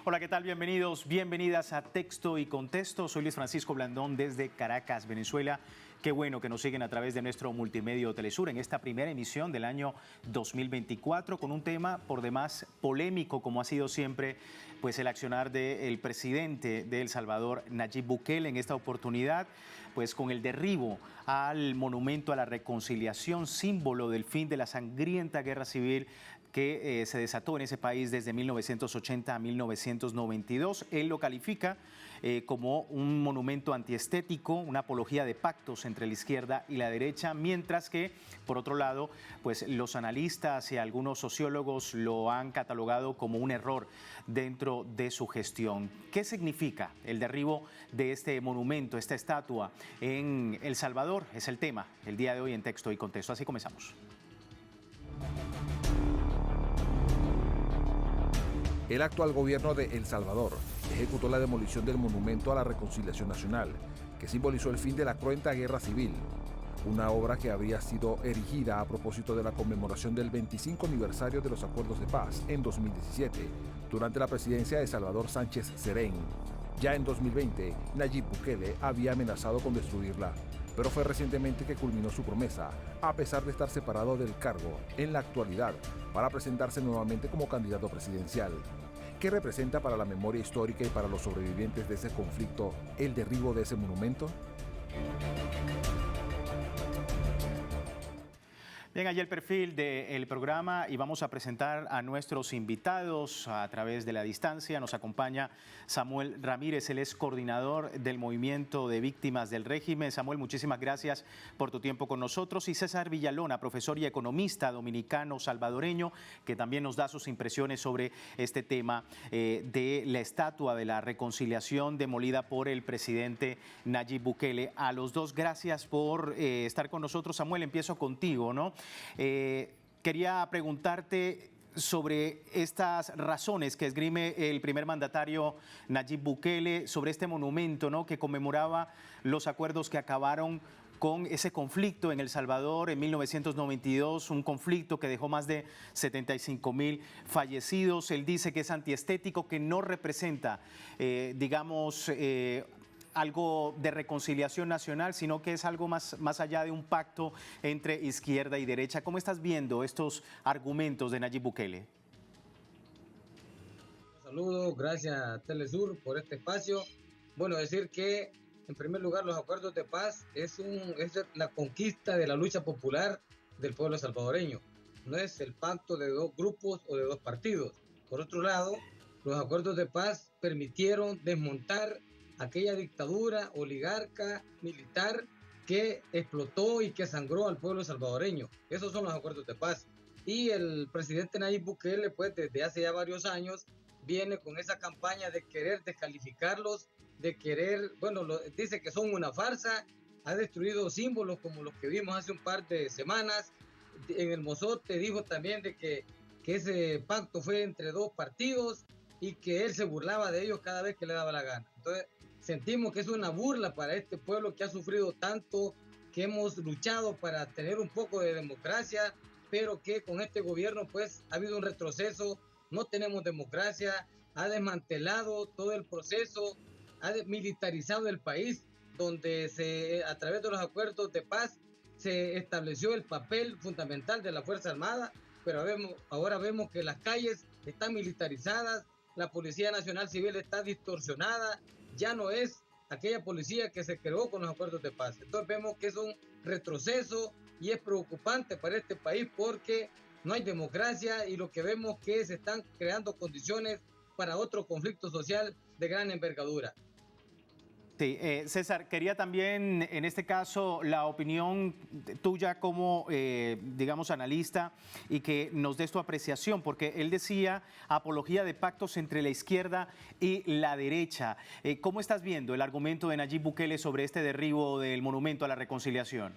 Hola, ¿qué tal? Bienvenidos, bienvenidas a Texto y Contexto. Soy Luis Francisco Blandón desde Caracas, Venezuela. Qué bueno que nos siguen a través de nuestro multimedio Telesur en esta primera emisión del año 2024 con un tema por demás polémico, como ha sido siempre pues el accionar del presidente de El Salvador, Nayib Bukele, en esta oportunidad pues con el derribo al monumento a la reconciliación, símbolo del fin de la sangrienta guerra civil que se desató en ese país desde 1980 a 1992. Él lo califica como un monumento antiestético, una apología de pactos entre la izquierda y la derecha, mientras que, por otro lado, pues los analistas y algunos sociólogos lo han catalogado como un error dentro de su gestión. ¿Qué significa el derribo de este monumento, esta estatua en El Salvador? Es el tema el día de hoy en Texto y Contexto. Así comenzamos. El actual gobierno de El Salvador ejecutó la demolición del Monumento a la Reconciliación Nacional, que simbolizó el fin de la cruenta guerra civil, una obra que había sido erigida a propósito de la conmemoración del 25 aniversario de los Acuerdos de Paz en 2017, durante la presidencia de Salvador Sánchez Serén. Ya en 2020, Nayib Bukele había amenazado con destruirla, pero fue recientemente que culminó su promesa, a pesar de estar separado del cargo en la actualidad, para presentarse nuevamente como candidato presidencial. ¿Qué representa para la memoria histórica y para los sobrevivientes de ese conflicto el derribo de ese monumento? Bien, allí el perfil del programa y vamos a presentar a nuestros invitados a través de la distancia. Nos acompaña Samuel Ramírez, él es coordinador del Movimiento de Víctimas del Régimen. Samuel, muchísimas gracias por tu tiempo con nosotros. Y César Villalona, profesor y economista dominicano salvadoreño, que también nos da sus impresiones sobre este tema de la estatua de la reconciliación demolida por el presidente Nayib Bukele. A los dos, gracias por estar con nosotros. Samuel, empiezo contigo, ¿no? Quería preguntarte sobre estas razones que esgrime el primer mandatario Nayib Bukele sobre este monumento, ¿no?, que conmemoraba los acuerdos que acabaron con ese conflicto en El Salvador en 1992, un conflicto que dejó más de 75,000 fallecidos. Él dice que es antiestético, que no representa, algo de reconciliación nacional, sino que es algo más allá de un pacto entre izquierda y derecha. ¿Cómo estás viendo estos argumentos de Nayib Bukele? Saludos, gracias a Telesur por este espacio. Bueno, decir que en primer lugar los acuerdos de paz es la conquista de la lucha popular del pueblo salvadoreño. No es el pacto de dos grupos o de dos partidos. Por otro lado, los acuerdos de paz permitieron desmontar aquella dictadura oligarca militar que explotó y que sangró al pueblo salvadoreño. Esos son los acuerdos de paz. Y el presidente Nayib Bukele, pues desde hace ya varios años, viene con esa campaña de querer descalificarlos, de querer, dice que son una farsa, ha destruido símbolos como los que vimos hace un par de semanas. En el Mozote dijo también de que ese pacto fue entre dos partidos y que él se burlaba de ellos cada vez que le daba la gana. Entonces, sentimos que es una burla para este pueblo que ha sufrido tanto, que hemos luchado para tener un poco de democracia, pero que con este gobierno pues ha habido un retroceso, no tenemos democracia, ha desmantelado todo el proceso, ha militarizado el país, donde a través de los acuerdos de paz se estableció el papel fundamental de la Fuerza Armada, pero ahora vemos que las calles están militarizadas, la Policía Nacional Civil está distorsionada, ya no es aquella policía que se creó con los acuerdos de paz. Entonces vemos que es un retroceso y es preocupante para este país porque no hay democracia y lo que vemos es que se están creando condiciones para otro conflicto social de gran envergadura. Sí, César, quería también en este caso la opinión tuya como, analista y que nos des tu apreciación, porque él decía apología de pactos entre la izquierda y la derecha. ¿Cómo estás viendo el argumento de Nayib Bukele sobre este derribo del monumento a la reconciliación?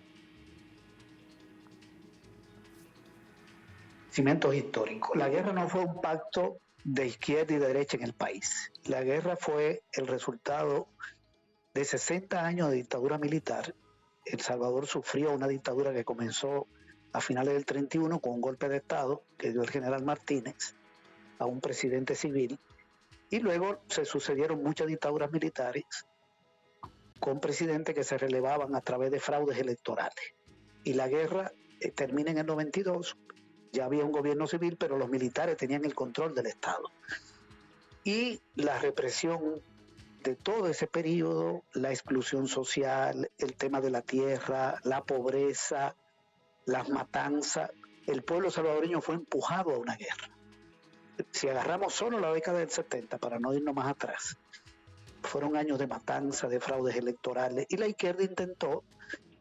Cimientos históricos. La guerra no fue un pacto de izquierda y de derecha en el país. La guerra fue el resultado de 60 años de dictadura militar. El Salvador sufrió una dictadura que comenzó a finales del 31 con un golpe de Estado que dio el general Martínez a un presidente civil Y luego se sucedieron muchas dictaduras militares con presidentes que se relevaban a través de fraudes electorales. Y la guerra termina en el 92, ya había un gobierno civil, pero los militares tenían el control del Estado. Y la represión de todo ese periodo, la exclusión social, el tema de la tierra, la pobreza, las matanzas, el pueblo salvadoreño fue empujado a una guerra. Si agarramos solo la década del 70, para no irnos más atrás, fueron años de matanza, de fraudes electorales, y la izquierda intentó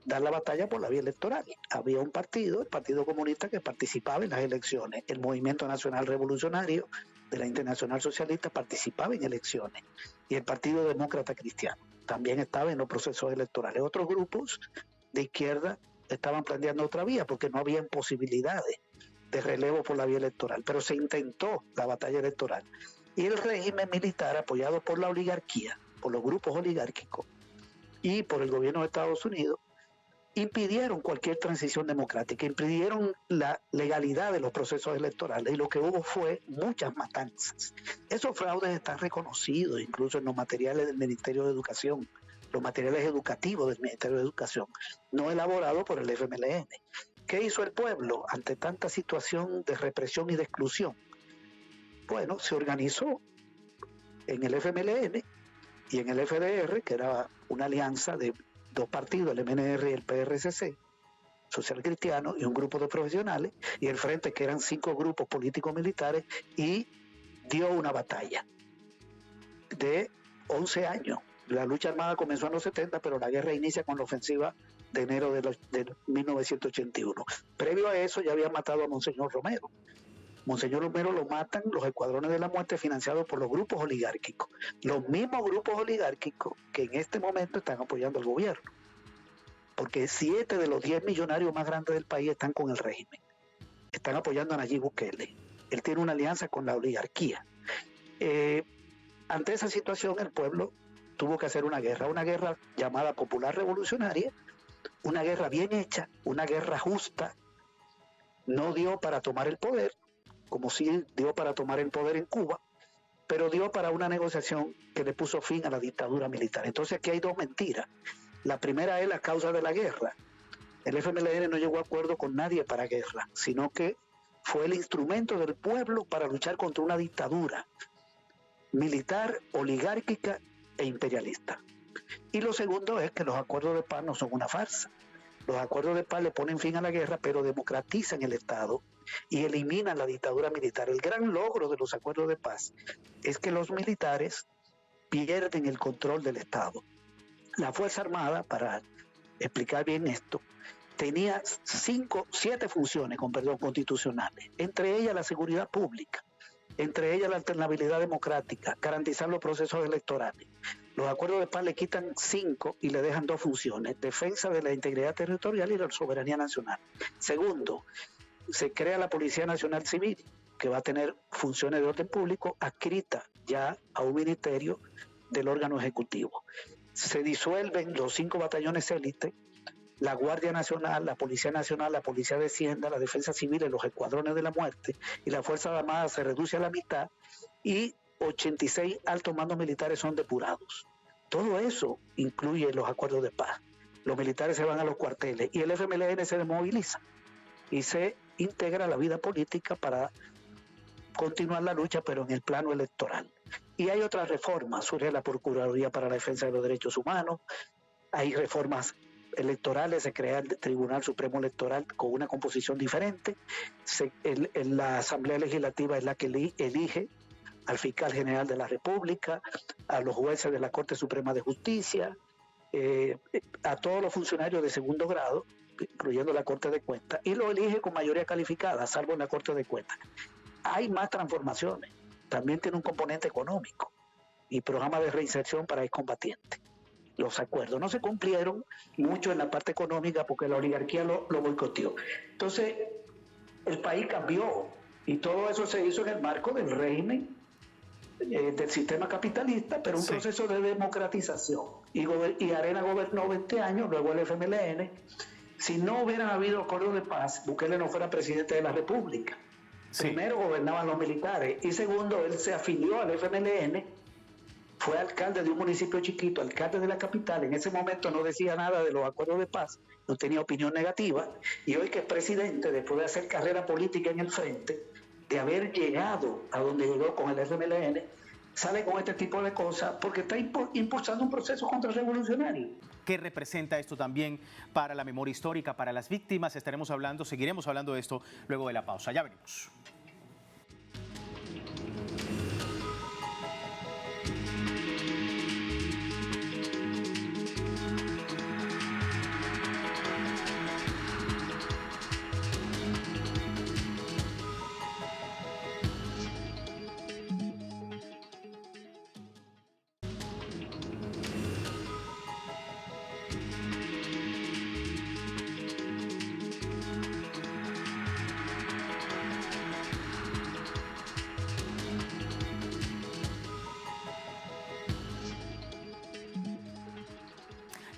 dar la batalla por la vía electoral. Había un partido, el Partido Comunista, que participaba en las elecciones. El Movimiento Nacional Revolucionario de la Internacional Socialista participaba en elecciones. Y el Partido Demócrata Cristiano también estaba en los procesos electorales. Otros grupos de izquierda estaban planteando otra vía porque no habían posibilidades de relevo por la vía electoral. Pero se intentó la batalla electoral. Y el régimen militar, apoyado por la oligarquía, por los grupos oligárquicos y por el gobierno de Estados Unidos, impidieron cualquier transición democrática, impidieron la legalidad de los procesos electorales, y lo que hubo fue muchas matanzas. Esos fraudes están reconocidos incluso en los materiales del Ministerio de Educación, los materiales educativos del Ministerio de Educación, no elaborados por el FMLN. ¿Qué hizo el pueblo ante tanta situación de represión y de exclusión? Bueno, se organizó en el FMLN y en el FDR, que era una alianza de dos partidos, el MNR y el PRCC, Social Cristiano, y un grupo de profesionales, y el Frente, que eran 5 grupos políticos militares, y dio una batalla de 11 años. La lucha armada comenzó en los 70, pero la guerra inicia con la ofensiva de enero de 1981. Previo a eso ya habían matado a Monseñor Romero. Monseñor Romero lo matan los escuadrones de la muerte financiados por los grupos oligárquicos. Los mismos grupos oligárquicos que en este momento están apoyando al gobierno. Porque 7 de los 10 millonarios más grandes del país están con el régimen. Están apoyando a Nayib Bukele. Él tiene una alianza con la oligarquía. Ante esa situación, el pueblo tuvo que hacer una guerra llamada popular revolucionaria, una guerra bien hecha, una guerra justa. No dio para tomar el poder, como sí dio para tomar el poder en Cuba, pero dio para una negociación que le puso fin a la dictadura militar. Entonces aquí hay dos mentiras. La primera es la causa de la guerra. El FMLN no llegó a acuerdo con nadie para guerra, sino que fue el instrumento del pueblo para luchar contra una dictadura militar, oligárquica e imperialista. Y lo segundo es que los acuerdos de paz no son una farsa. Los acuerdos de paz le ponen fin a la guerra, pero democratizan el Estado y eliminan la dictadura militar. El gran logro de los acuerdos de paz es que los militares pierden el control del Estado. La Fuerza Armada, para explicar bien esto, tenía 7 funciones constitucionales, entre ellas la seguridad pública, entre ellas la alternabilidad democrática, garantizar los procesos electorales. Los acuerdos de paz le quitan 5 y le dejan 2 funciones: defensa de la integridad territorial y la soberanía nacional. Segundo, se crea la Policía Nacional Civil, que va a tener funciones de orden público adscritas ya a un ministerio del órgano ejecutivo. Se disuelven los 5 batallones élite, la Guardia Nacional, la Policía Nacional, la Policía de Hacienda, la Defensa Civil y los escuadrones de la muerte, y la Fuerza Armada se reduce a la mitad, y 86 altos mandos militares son depurados. Todo eso incluye los acuerdos de paz. Los militares se van a los cuarteles y el FMLN se desmoviliza y se integra a la vida política para continuar la lucha, pero en el plano electoral. Y hay otras reformas: surge la Procuraduría para la Defensa de los Derechos Humanos, hay reformas electorales, se crea el Tribunal Supremo Electoral con una composición diferente, la Asamblea Legislativa es la que elige al Fiscal General de la República, a los jueces de la Corte Suprema de Justicia, a todos los funcionarios de segundo grado, incluyendo la Corte de Cuentas, y lo elige con mayoría calificada, salvo en la Corte de Cuentas. Hay más transformaciones, también tiene un componente económico y programa de reinserción para excombatientes. Los acuerdos no se cumplieron mucho en la parte económica porque la oligarquía lo boicoteó. Entonces, el país cambió y todo eso se hizo en el marco del régimen del sistema capitalista, pero un proceso de democratización. Y Arena gobernó 20 años, luego el FMLN. Si no hubieran habido acuerdos de paz, Bukele no fuera presidente de la República. Sí. Primero gobernaban los militares y segundo, él se afilió al FMLN, fue alcalde de un municipio chiquito, alcalde de la capital. En ese momento no decía nada de los acuerdos de paz, no tenía opinión negativa, y hoy que es presidente, después de hacer carrera política en el frente, de haber llegado a donde llegó con el FMLN, sale con este tipo de cosas porque está impulsando un proceso contrarrevolucionario. ¿Qué representa esto también para la memoria histórica, para las víctimas? Seguiremos hablando de esto luego de la pausa. Ya venimos.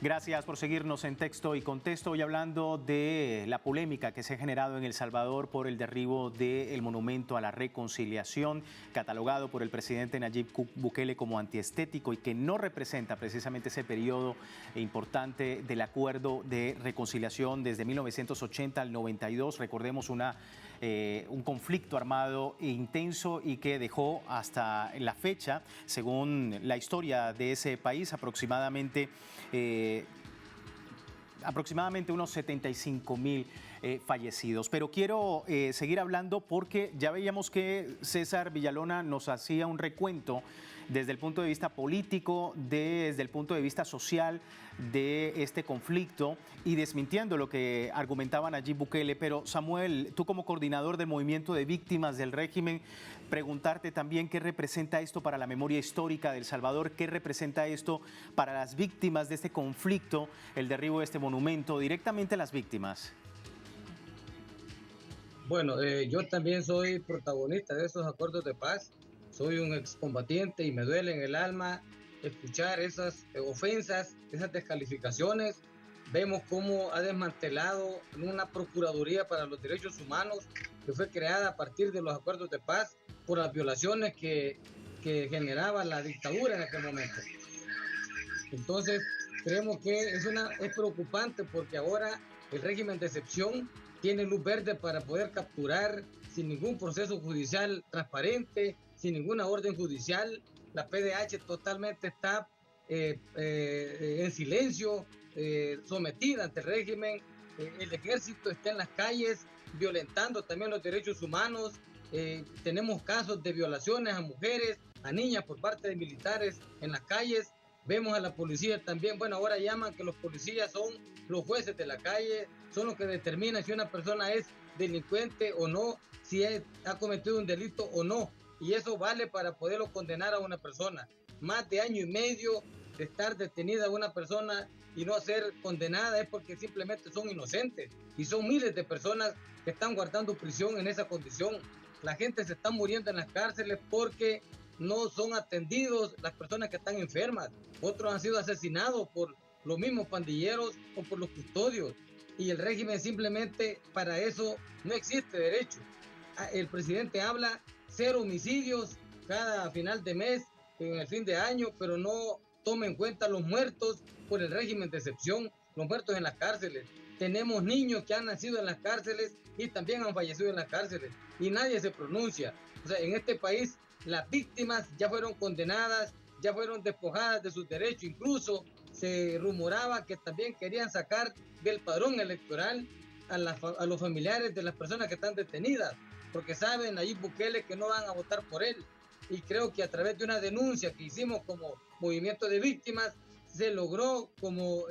Gracias por seguirnos en Texto y Contexto. Hoy hablando de la polémica que se ha generado en El Salvador por el derribo del monumento a la reconciliación, catalogado por el presidente Nayib Bukele como antiestético y que no representa precisamente ese periodo importante del acuerdo de reconciliación desde 1980 al 92. Recordemos un conflicto armado intenso y que dejó hasta la fecha, según la historia de ese país, aproximadamente unos 75,000 fallecidos. Pero quiero seguir hablando porque ya veíamos que César Villalona nos hacía un recuento desde el punto de vista político, desde el punto de vista social de este conflicto y desmintiendo lo que argumentaba Nayib Bukele. Pero Samuel, tú como coordinador del movimiento de víctimas del régimen, preguntarte también qué representa esto para la memoria histórica de El Salvador, qué representa esto para las víctimas de este conflicto, el derribo de este monumento, directamente a las víctimas. Bueno, yo también soy protagonista de esos acuerdos de paz. Soy un excombatiente y me duele en el alma escuchar esas ofensas, esas descalificaciones. Vemos cómo ha desmantelado una Procuraduría para los Derechos Humanos que fue creada a partir de los acuerdos de paz por las violaciones que generaba la dictadura en aquel momento. Entonces, creemos que es preocupante porque ahora el régimen de excepción tiene luz verde para poder capturar sin ningún proceso judicial transparente, sin ninguna orden judicial. La PDH totalmente está en silencio, sometida ante el régimen. El ejército está en las calles violentando también los derechos humanos. Tenemos casos de violaciones a mujeres, a niñas por parte de militares en las calles. Vemos a la policía también, bueno, ahora llaman que los policías son los jueces de la calle, son los que determinan si una persona es delincuente o no, si ha cometido un delito o no. Y eso vale para poderlo condenar a una persona. Más de año y medio de estar detenida una persona y no ser condenada es porque simplemente son inocentes. Y son miles de personas que están guardando prisión en esa condición. La gente se está muriendo en las cárceles porque no son atendidos las personas que están enfermas. Otros han sido asesinados por los mismos pandilleros o por los custodios. Y el régimen simplemente para eso no existe derecho. El presidente habla 0 homicidios cada final de mes, en el fin de año, pero no toma en cuenta los muertos por el régimen de excepción, los muertos en las cárceles. Tenemos niños que han nacido en las cárceles y también han fallecido en las cárceles y nadie se pronuncia. O sea, en este país las víctimas ya fueron condenadas, ya fueron despojadas de sus derechos, incluso se rumoraba que también querían sacar del padrón electoral a los familiares de las personas que están detenidas, porque saben Nayib Bukele que no van a votar por él. Y creo que a través de una denuncia que hicimos como movimiento de víctimas, se logró como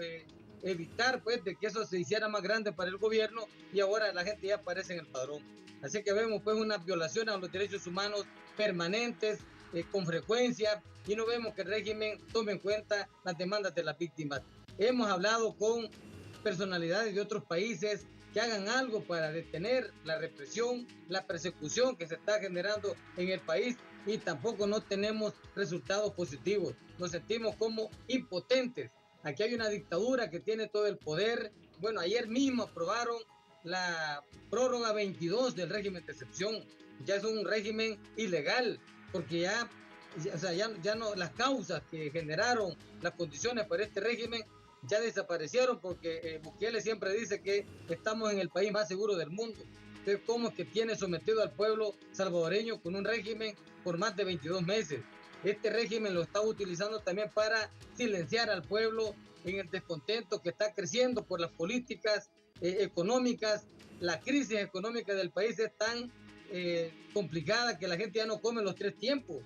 evitar pues de que eso se hiciera más grande para el gobierno y ahora la gente ya aparece en el padrón. Así que vemos pues una violación a los derechos humanos permanentes, con frecuencia, y no vemos que el régimen tome en cuenta las demandas de las víctimas. Hemos hablado con personalidades de otros países que hagan algo para detener la represión, la persecución que se está generando en el país y tampoco no tenemos resultados positivos. Nos sentimos como impotentes. Aquí hay una dictadura que tiene todo el poder. Bueno, ayer mismo aprobaron la prórroga 22 del régimen de excepción. ya es un régimen ilegal, porque ya no, las causas que generaron las condiciones para este régimen ya desaparecieron, porque Bukele siempre dice que estamos en el país más seguro del mundo. Entonces, ¿cómo es que tiene sometido al pueblo salvadoreño con un régimen por más de 22 meses? Este régimen lo está utilizando también para silenciar al pueblo en el descontento que está creciendo por las políticas económicas. La crisis económica del país es tan complicada que la gente ya no come los 3 tiempos.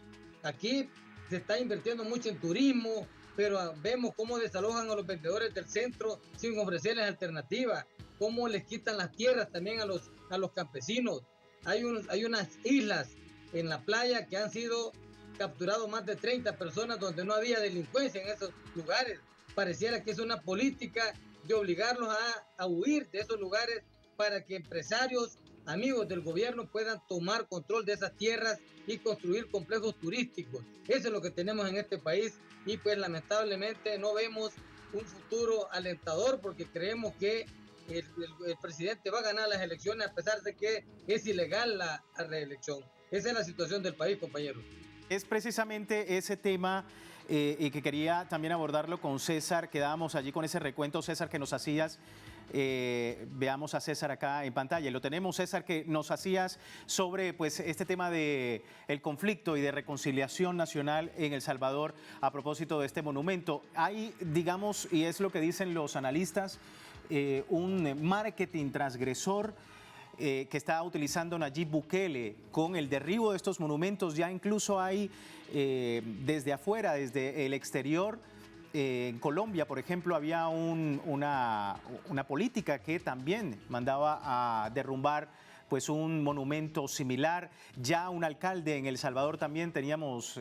Aquí se está invirtiendo mucho en turismo, pero vemos cómo desalojan a los vendedores del centro sin ofrecerles alternativas, cómo les quitan las tierras también a los campesinos. Hay unas islas en la playa que han sido capturados más de 30 personas donde no había delincuencia en esos lugares. Pareciera que es una política de obligarlos a huir de esos lugares para que empresarios, amigos del gobierno, puedan tomar control de esas tierras y construir complejos turísticos. Eso es lo que tenemos en este país y pues lamentablemente no vemos un futuro alentador, porque creemos que el presidente va a ganar las elecciones a pesar de que es ilegal la reelección. Esa es la situación del país, compañeros. Es precisamente ese tema y que quería también abordarlo con César. Quedábamos allí con ese recuento, César, que nos hacías. Veamos a César acá en pantalla. Lo tenemos, César, que nos hacías sobre pues, este tema del conflicto y de reconciliación nacional en El Salvador a propósito de este monumento. Hay, digamos, y es lo que dicen los analistas, un marketing transgresor que está utilizando Nayib Bukele con el derribo de estos monumentos. Ya incluso hay desde afuera, desde el exterior, en Colombia, por ejemplo, había una política que también mandaba a derrumbar pues un monumento similar. Ya un alcalde en El Salvador también teníamos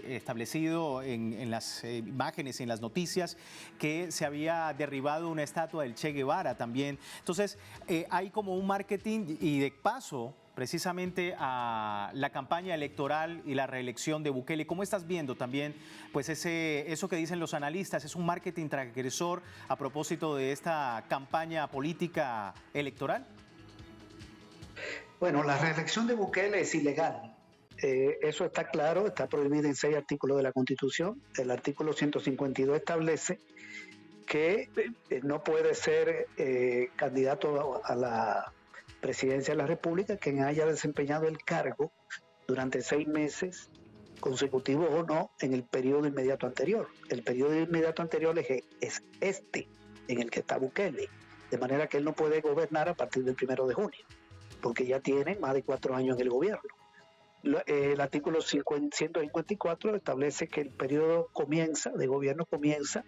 establecido en las imágenes y en las noticias que se había derribado una estatua del Che Guevara también. Entonces, hay como un marketing y de paso precisamente a la campaña electoral y la reelección de Bukele. ¿Cómo estás viendo también pues eso que dicen los analistas? ¿Es un marketing transgresor a propósito de esta campaña política electoral? Bueno, la reelección de Bukele es ilegal. Eso está claro, está prohibido en 6 artículos de la Constitución. El artículo 152 establece que no puede ser candidato a la presidencia de la República quien haya desempeñado el cargo durante 6 meses consecutivos o no en el periodo inmediato anterior. El periodo inmediato anterior es este en el que está Bukele, de manera que él no puede gobernar a partir del 1 de junio, porque ya tiene más de 4 años en el gobierno. El artículo 154 establece que el periodo de gobierno comienza,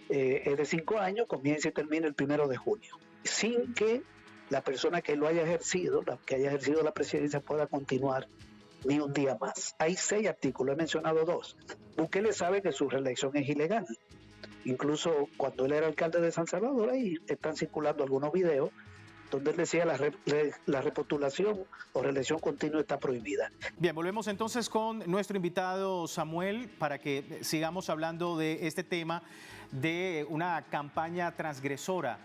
es de 5 años, comienza y termina el 1 de junio, sin que la persona que lo haya ejercido, que haya ejercido la presidencia, pueda continuar ni un día más. Hay 6 artículos, he mencionado 2. Bukele sabe que su reelección es ilegal. Incluso cuando él era alcalde de San Salvador, ahí están circulando algunos videos donde él decía la repostulación o reelección continua está prohibida. Bien, volvemos entonces con nuestro invitado Samuel para que sigamos hablando de este tema de una campaña transgresora.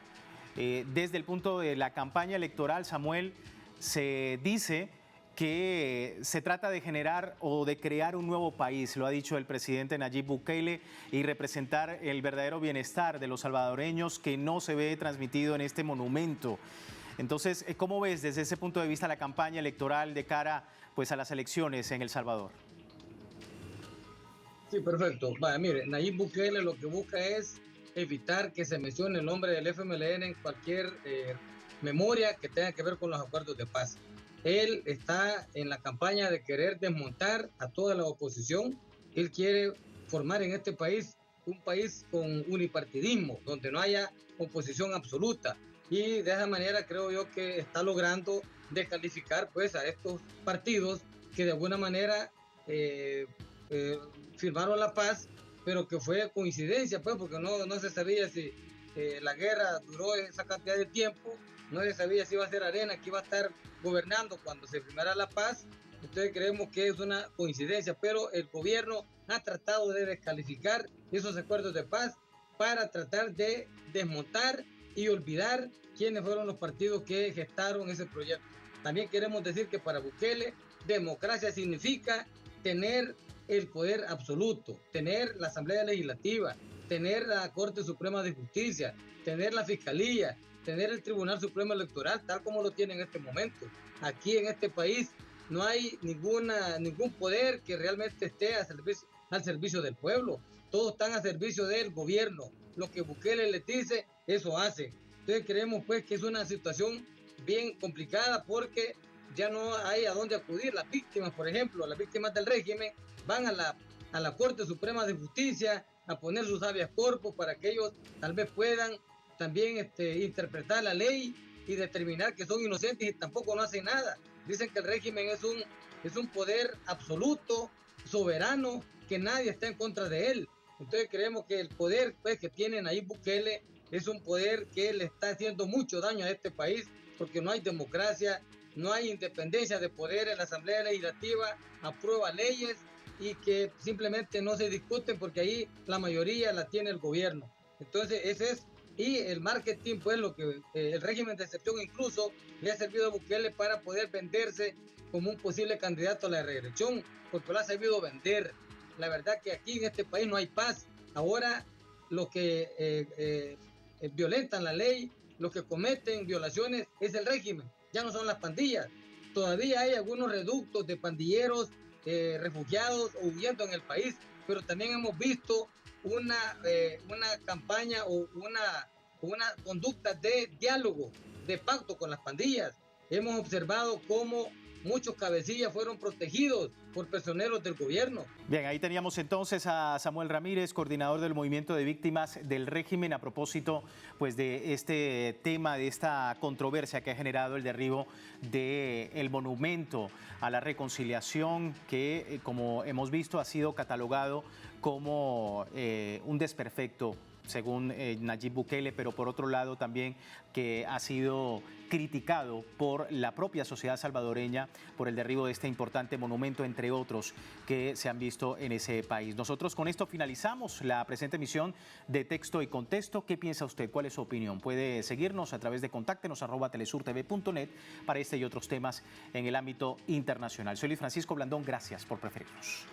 Desde el punto de la campaña electoral, Samuel, se dice que se trata de generar o de crear un nuevo país, lo ha dicho el presidente Nayib Bukele, y representar el verdadero bienestar de los salvadoreños que no se ve transmitido en este monumento. Entonces, ¿cómo ves desde ese punto de vista la campaña electoral de cara pues, a las elecciones en El Salvador? Sí, perfecto. Vaya, mire, Nayib Bukele lo que busca es evitar que se mencione el nombre del FMLN en cualquier memoria que tenga que ver con los acuerdos de paz. Él está en la campaña de querer desmontar a toda la oposición. Él quiere formar en este país un país con unipartidismo, donde no haya oposición absoluta. Y de esa manera creo yo que está logrando descalificar pues, a estos partidos que de alguna manera firmaron la paz, pero que fue coincidencia, pues, porque no se sabía si la guerra duró esa cantidad de tiempo, no se sabía si iba a ser Arena que iba a estar gobernando cuando se firmara la paz. Entonces creemos que es una coincidencia, pero el gobierno ha tratado de descalificar esos acuerdos de paz para tratar de desmontar y olvidar quiénes fueron los partidos que gestaron ese proyecto. También queremos decir que para Bukele, democracia significa tener el poder absoluto, tener la Asamblea Legislativa, tener la Corte Suprema de Justicia, tener la Fiscalía, tener el Tribunal Supremo Electoral, tal como lo tiene en este momento. Aquí en este país no hay ningún poder que realmente esté al servicio del pueblo. Todos están a servicio del gobierno. Lo que Bukele les dice, eso hace. Entonces creemos pues que es una situación bien complicada porque ya no hay a dónde acudir. Las víctimas, por ejemplo, las víctimas del régimen van a la Corte Suprema de Justicia a poner sus habeas corpus para que ellos tal vez puedan también interpretar la ley y determinar que son inocentes y tampoco no hacen nada. Dicen que el régimen es un poder absoluto, soberano, que nadie está en contra de él. Entonces creemos que el poder pues, que tienen ahí Bukele es un poder que le está haciendo mucho daño a este país porque no hay democracia, no hay independencia de poder en la Asamblea Legislativa, aprueba leyes y que simplemente no se discuten porque ahí la mayoría la tiene el gobierno. Entonces ese es, y el marketing, pues lo que el régimen de excepción incluso le ha servido a Bukele para poder venderse como un posible candidato a la reelección, porque lo ha sabido vender. La verdad que aquí en este país no hay paz. Ahora los que violentan la ley, los que cometen violaciones es el régimen, ya no son las pandillas. Todavía hay algunos reductos de pandilleros refugiados o huyendo en el país, pero también hemos visto una campaña o una conducta de diálogo, de pacto con las pandillas. Hemos observado cómo muchos cabecillas fueron protegidos por personeros del gobierno. Bien, ahí teníamos entonces a Samuel Ramírez, coordinador del Movimiento de Víctimas del Régimen, a propósito pues, de este tema, de esta controversia que ha generado el derribo del monumento a la reconciliación que, como hemos visto, ha sido catalogado como un desperfecto según Nayib Bukele, pero por otro lado también que ha sido criticado por la propia sociedad salvadoreña por el derribo de este importante monumento, entre otros que se han visto en ese país. Nosotros con esto finalizamos la presente emisión de Texto y Contexto. ¿Qué piensa usted? ¿Cuál es su opinión? Puede seguirnos a través de contáctenos@telesurtv.net para este y otros temas en el ámbito internacional. Soy Luis Francisco Blandón, gracias por preferirnos.